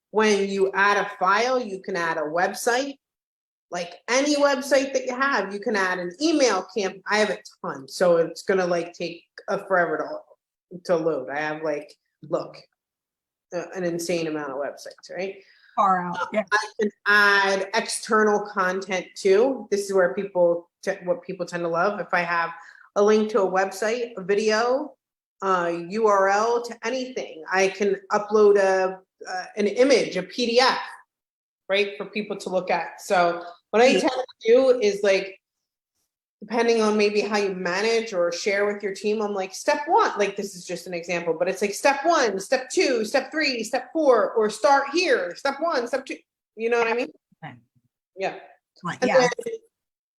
When you add a file, you can add a website. Like any website that you have, you can add an email campaign. I have a ton, so it's gonna take forever to load. I have an insane amount of websites, right? Far out. Yeah. I can add external content too. This is where what people tend to love. If I have a link to a website, a video, URL to anything, I can upload an image, a PDF, right, for people to look at. So what I tend to do is depending on maybe how you manage or share with your team, I'm step one, this is just an example, but it's step 1, step 2, step 3, step 4, or start here, step 1, step 2, you know what I mean? Okay. Yeah. Yeah. And then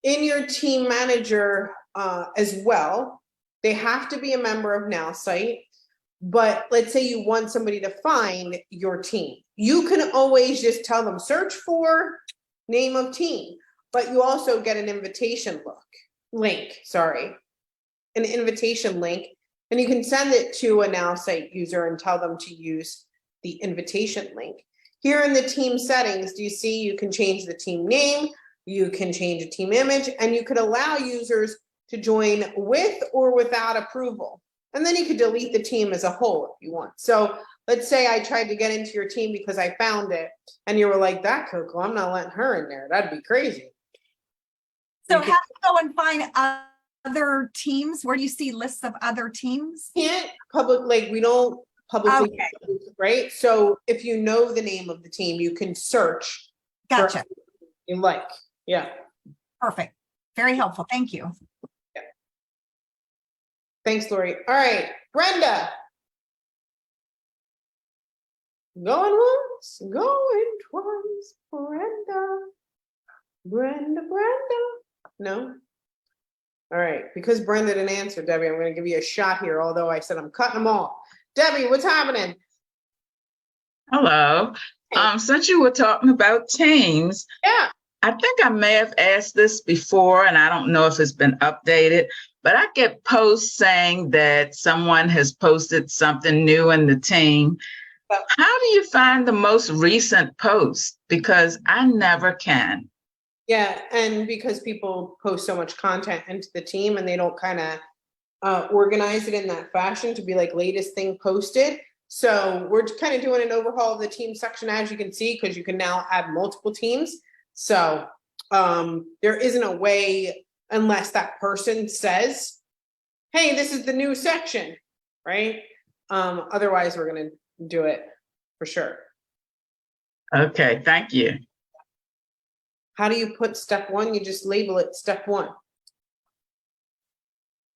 in your team manager as well, they have to be a member of NowSite, but let's say you want somebody to find your team. You can always just tell them, search for name of team, but you also get an invitation link, an invitation link, and you can send it to a NowSite user and tell them to use the invitation link. Here in the team settings, do you see you can change the team name, you can change a team image, and you could allow users to join with or without approval. And then you could delete the team as a whole if you want. So let's say I tried to get into your team because I found it, and you were like, that Coco, I'm not letting her in there. That'd be crazy. So how do you go and find other teams? Where do you see lists of other teams? Can't we don't publicly, right? So if you know the name of the team, you can search. Gotcha. You like, yeah. Perfect. Very helpful. Thank you. Yeah. Thanks, Lori. All right, Brenda. Going once, going twice, Brenda. No? All right, because Brenda didn't answer, Debbie, I'm gonna give you a shot here, although I said I'm cutting them all. Debbie, what's happening? Hello. Since you were talking about teams, yeah, I think I may have asked this before, and I don't know if it's been updated, but I get posts saying that someone has posted something new in the team. How do you find the most recent post? Because I never can. Yeah, and because people post so much content into the team and they don't kind of organize it in that fashion to be latest thing posted. So we're kind of doing an overhaul of the team section, as you can see, because you can now add multiple teams. So there isn't a way, unless that person says, hey, this is the new section, right? Otherwise, we're going to do it for sure. Okay, thank you. How do you put step one? You just label it step one.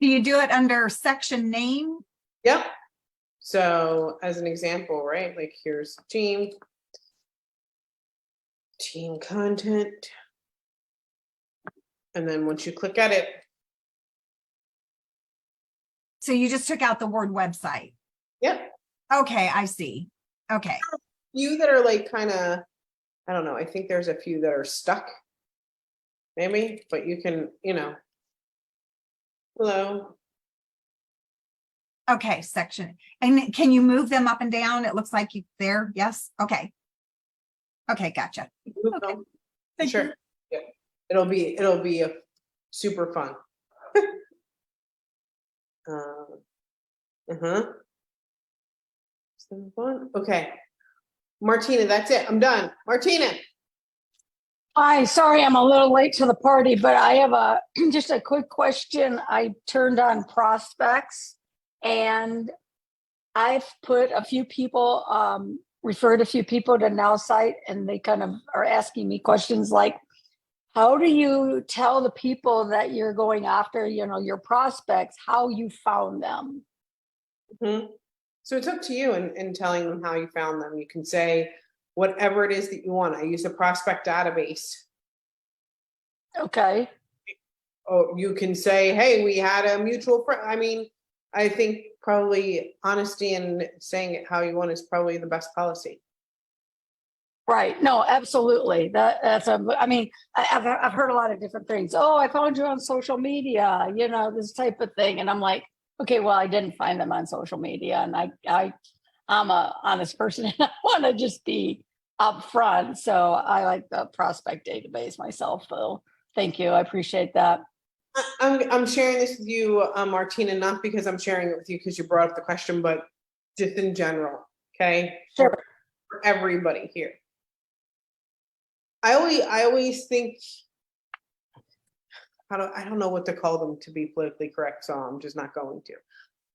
Do you do it under section name? Yep. So as an example, right? Like here's team content. And then once you click edit. So you just took out the word website. Yep. Okay, I see. Okay. Few that are like kind of, I don't know. I think there's a few that are stuck. Maybe, but you can, you know. Hello. Okay, section. And can you move them up and down? It looks like you there. Yes. Okay. Okay, gotcha. Okay. Thank Sure. you. Yeah. It'll be a super fun. Fun. Okay. Martina, that's it. I'm done. Martina. Hi, sorry I'm a little late to the party, but I have just a quick question. I turned on prospects and I've put a few people, referred a few people to NowSite, and they kind of are asking me questions like, how do you tell the people that you're going after, your prospects, how you found them? Mm-hmm. So it's up to you in telling them how you found them. You can say whatever it is that you want. I use a prospect database. Okay. Or you can say, hey, we had a mutual friend. I mean, I think probably honesty and saying it how you want is probably the best policy. Right. No, absolutely. I mean, I've heard a lot of different things. Oh, I found you on social media, this type of thing. And I'm like, okay, well, I didn't find them on social media. And I'm a honest person and I want to just be upfront. So I like the prospect database myself, though. Thank you. I appreciate that. I'm sharing this with you, Martina, not because I'm sharing it with you because you brought up the question, but just in general. Okay. Sure. For everybody here. I always think, I don't know what to call them to be politically correct, so I'm just not going to.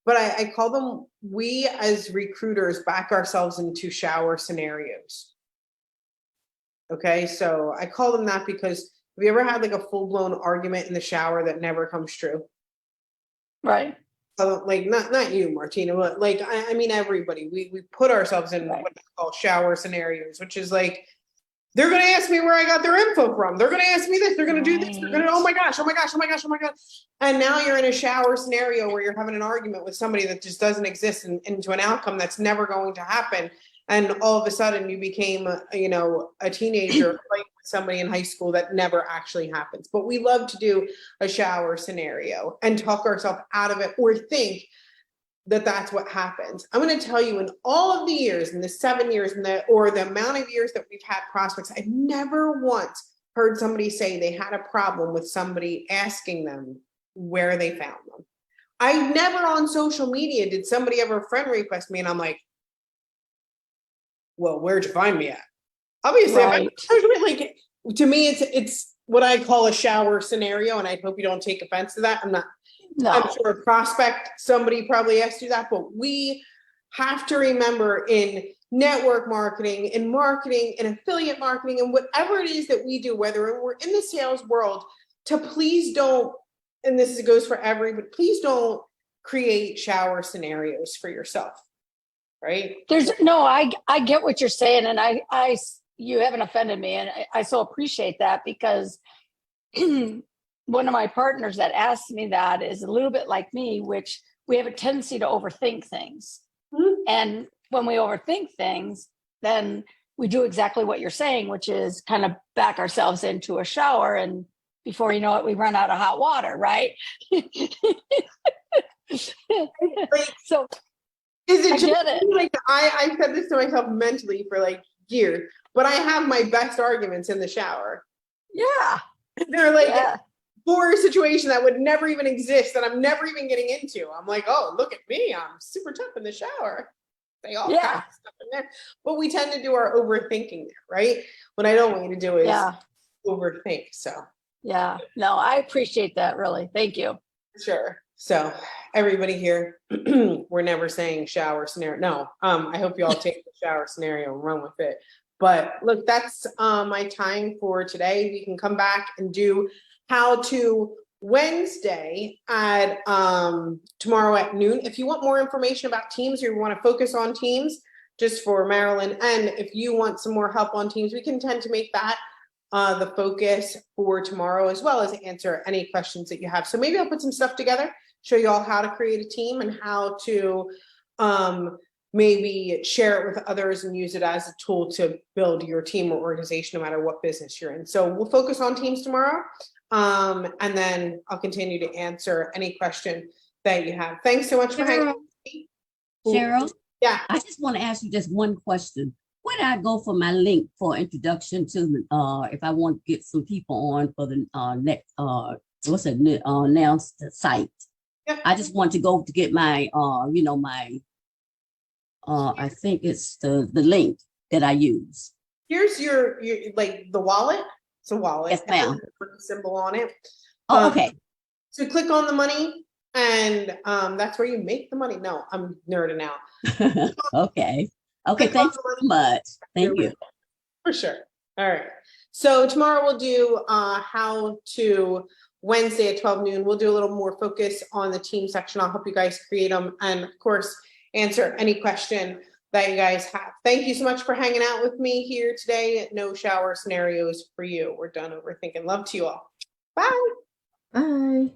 But I call them, we as recruiters back ourselves into shower scenarios. Okay, so I call them that because have you ever had like a full-blown argument in the shower that never comes true? Right. So like not you, Martina, but like I mean everybody. We put ourselves in what I call shower scenarios, which is like, they're going to ask me where I got their info from. They're going to ask me this. They're going to do this. They're going to, oh my gosh, oh my gosh, oh my gosh, oh my God. And now you're in a shower scenario where you're having an argument with somebody that just doesn't exist into an outcome that's never going to happen. And all of a sudden you became, a teenager playing with somebody in high school that never actually happens. But we love to do a shower scenario and talk ourselves out of it or think that that's what happens. I'm going to tell you, in all of the years, in the 7 years, or the amount of years that we've had prospects, I've never once heard somebody say they had a problem with somebody asking them where they found them. I never on social media did somebody ever friend request me and I'm like, well, where'd you find me at? Obviously, right. Like, to me, it's what I call a shower scenario, and I hope you don't take offense to that. I'm sure a prospect, somebody probably asked you that, but we have to remember in network marketing, in marketing, in affiliate marketing, and whatever it is that we do, whether we're in the sales world, to please don't, and this goes for everybody, please don't create shower scenarios for yourself, right? I get what you're saying, and you haven't offended me, and I so appreciate that, because one of my partners that asked me that is a little bit like me, which we have a tendency to overthink things. Mm-hmm. And when we overthink things, then we do exactly what you're saying, which is kind of back ourselves into a shower. And before you know it, we run out of hot water, right? So is it just like I said this to myself mentally for like years, but I have my best arguments in the shower. Yeah. They're like, for a situation that would never even exist that I'm never even getting into. I'm like, oh, look at me. I'm super tough in the shower. They all pack stuff in there. But we tend to do our overthinking there, right? What I don't want you to do is overthink. So yeah, no, I appreciate that, really. Thank you. Sure. So everybody here, we're never saying shower scenario. No, I hope you all take the shower scenario and run with it. But look, that's my time for today. We can come back and do how to Wednesday at tomorrow at noon. If you want more information about Teams or you want to focus on Teams, just for Marilyn, and if you want some more help on Teams, we can tend to make that the focus for tomorrow, as well as answer any questions that you have. So maybe I'll put some stuff together, show you all how to create a team and how to maybe share it with others and use it as a tool to build your team or organization, no matter what business you're in. So we'll focus on Teams tomorrow. And then I'll continue to answer any question that you have. Thanks so much for hanging out with me. Cheryl? Yeah. I just want to ask you just one question. Where do I go for my link for introduction to if I want to get some people on for the next announced site? Yep. I just want to go to get my my I think it's the link that I use. Here's your like the wallet. It's a wallet. Yes, ma'am. Put a symbol on it. Oh, okay. So click on the money, and that's where you make the money. No, I'm nerding out. Okay. Okay. Thanks so much. Thank you. For sure. All right. So tomorrow we'll do how to Wednesday at 12 noon. We'll do a little more focus on the team section. I'll help you guys create them, and of course, answer any question that you guys have. Thank you so much for hanging out with me here today. No shower scenarios for you. We're done overthinking. Love to you all. Bye. Bye.